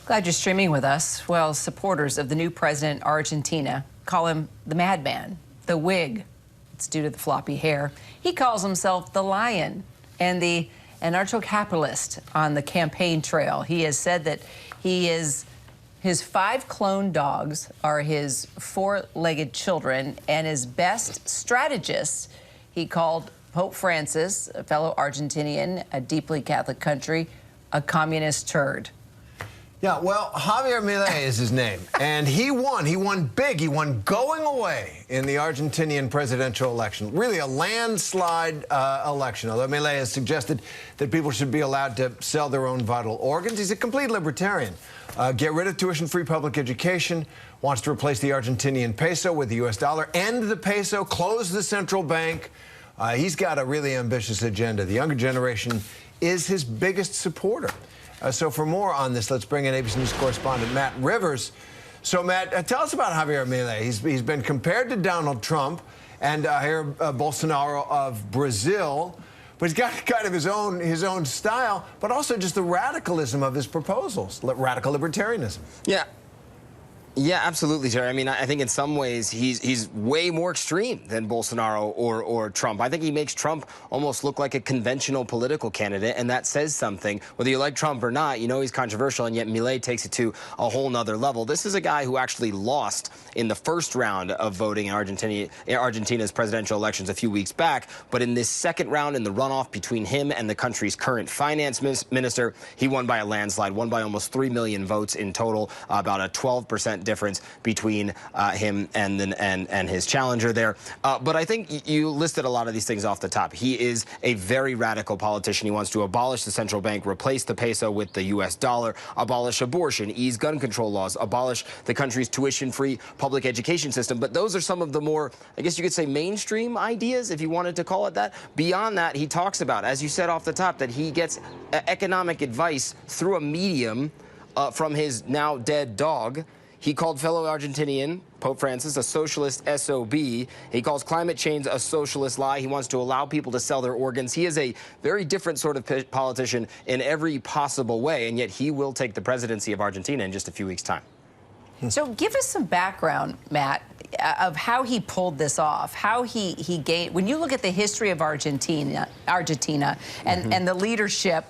Glad you're streaming with us. Well, supporters of the new president, Argentina, call him the madman, the wig. It's due to the floppy hair. He calls himself the lion and the anarcho-capitalist on the campaign trail. He has said that his 5 clone dogs are his 4-legged children, and his best strategist he called Pope Francis, a fellow Argentinian, a deeply Catholic country, a communist turd. Yeah, well, Javier Milei is his name, and he won. He won big. He won going away in the Argentinian presidential election. Really a landslide election, although Milei has suggested that people should be allowed to sell their own vital organs. He's a complete libertarian. Get rid of tuition-free public education, wants to replace the Argentinian peso with the U.S. dollar, end the peso, close the central bank. He's got a really ambitious agenda. The younger generation is his biggest supporter. So for more on this, let's bring in ABC News correspondent Matt Rivers. So, Matt, tell us about Javier Milei. He's been compared to Donald Trump and Jair Bolsonaro of Brazil, but he's got kind of his own style, but also just the radicalism of his proposals, radical libertarianism. Yeah, absolutely, Jerry. I mean, I think in some ways he's way more extreme than Bolsonaro or Trump. I think he makes Trump almost look like a conventional political candidate, and that says something. Whether you like Trump or not, you know he's controversial, and yet Milei takes it to a whole nother level. This is a guy who actually lost in the first round of voting in Argentina's presidential elections a few weeks back, but in this second round, in the runoff between him and the country's current finance minister, he won by a landslide, won by almost 3 million votes in total, about a 12% difference between him and his challenger there. But I think you listed a lot of these things off the top. He is a very radical politician. He wants to abolish the central bank, replace the peso with the U.S. dollar, abolish abortion, ease gun control laws, abolish the country's tuition-free public education system. But those are some of the more, I guess you could say, mainstream ideas, if you wanted to call it that. Beyond that, he talks about, as you said off the top, that he gets economic advice through a medium from his now dead dog. He called fellow Argentinian, Pope Francis, a socialist SOB. He calls climate change a socialist lie. He wants to allow people to sell their organs. He is a very different sort of politician in every possible way, and yet he will take the presidency of Argentina in just a few weeks' time. So give us some background, Matt, of how he pulled this off, how he gained. When you look at the history of Argentina and the leadership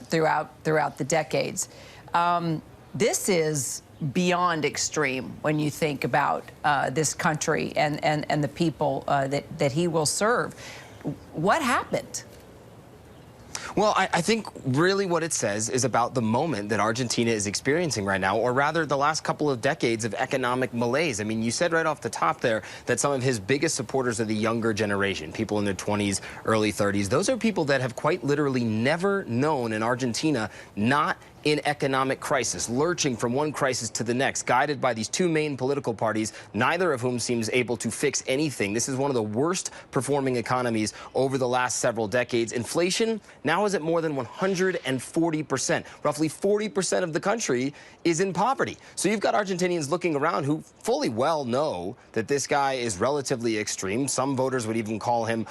throughout the decades, this is beyond extreme when you think about this country and the people that he will serve. What happened? Well, I think really what it says is about the moment that Argentina is experiencing right now, or rather the last couple of decades of economic malaise. I mean, you said right off the top there that some of his biggest supporters are the younger generation, people in their 20s, early 30s. Those are people that have quite literally never known an Argentina not in economic crisis, lurching from one crisis to the next, guided by these two main political parties, neither of whom seems able to fix anything. This is one of the worst performing economies over the last several decades. Inflation now is at more than 140%. Roughly 40% of the country is in poverty. So you've got Argentinians looking around who fully well know that this guy is relatively extreme. Some voters would even call him,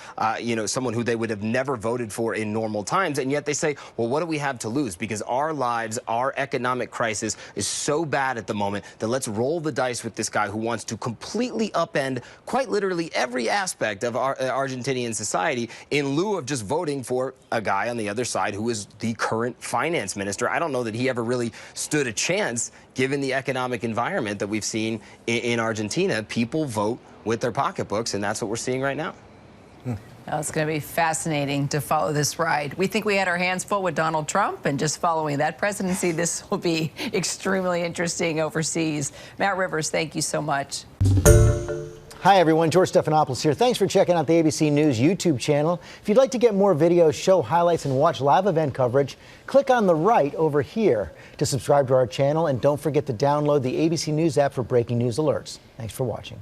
someone who they would have never voted for in normal times. And yet they say, well, what do we have to lose? Because our lives, our economic crisis is so bad at the moment that let's roll the dice with this guy who wants to completely upend quite literally every aspect of our Argentinian society in lieu of just voting for a guy on the other side who is the current finance minister. I don't know that he ever really stood a chance given the economic environment that we've seen in Argentina. People vote with their pocketbooks, and that's what we're seeing right now. Well, it's going to be fascinating to follow this ride. We think we had our hands full with Donald Trump, and just following that presidency, this will be extremely interesting overseas. Matt Rivers, thank you so much. Hi, everyone. George Stephanopoulos here. Thanks for checking out the ABC News YouTube channel. If you'd like to get more videos, show highlights, and watch live event coverage, click on the right over here to subscribe to our channel. And don't forget to download the ABC News app for breaking news alerts. Thanks for watching.